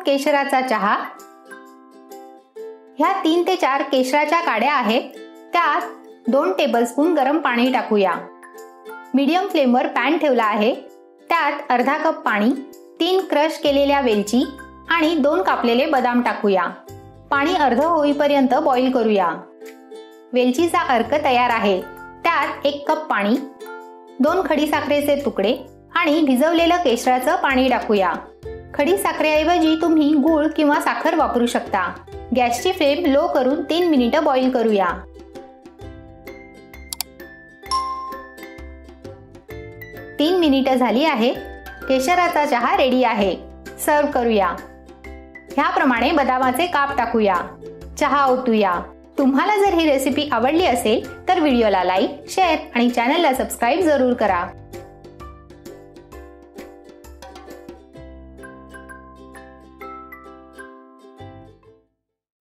केशराचा चहा. ह्या 3 ते 4 केशराच्या काड्या आहेत. त्यात 2 टेबलस्पून गरम पाणी टाकूया. मीडियम फ्लेमवर पॅन ठेवला आहे. त्यात अर्धा कप पाणी, 3 क्रश केलेल्या वेलची आणि 2 कापलेले बदाम टाकूया. पाणी अर्ध होईपर्यंत बॉईल करूया. वेलचीचा अर्क तयार आहे. त्यात 1 कप पाणी, 2 खडीसाखरेचे तुकडे आणि भिजवलेलं केशराचं पाणी टाकूया. खडीसाखरेऐवजी तुम्ही गूळ किंवा साखर वापरू शकता. गॅसची फ्लेम लो करून 3 मिनिटं बॉईल करूया. तीन मिनिटं झाली आहे. केशराचा चहा रेडी आहे. सर्व करूया. ह्याप्रमाणे बदामाचे काप टाकूया. चहा ओतूया. तुम्हाला जर ही रेसिपी आवडली असेल तर व्हिडिओला लाईक, शेअर आणि चॅनलला सबस्क्राईब जरूर करा.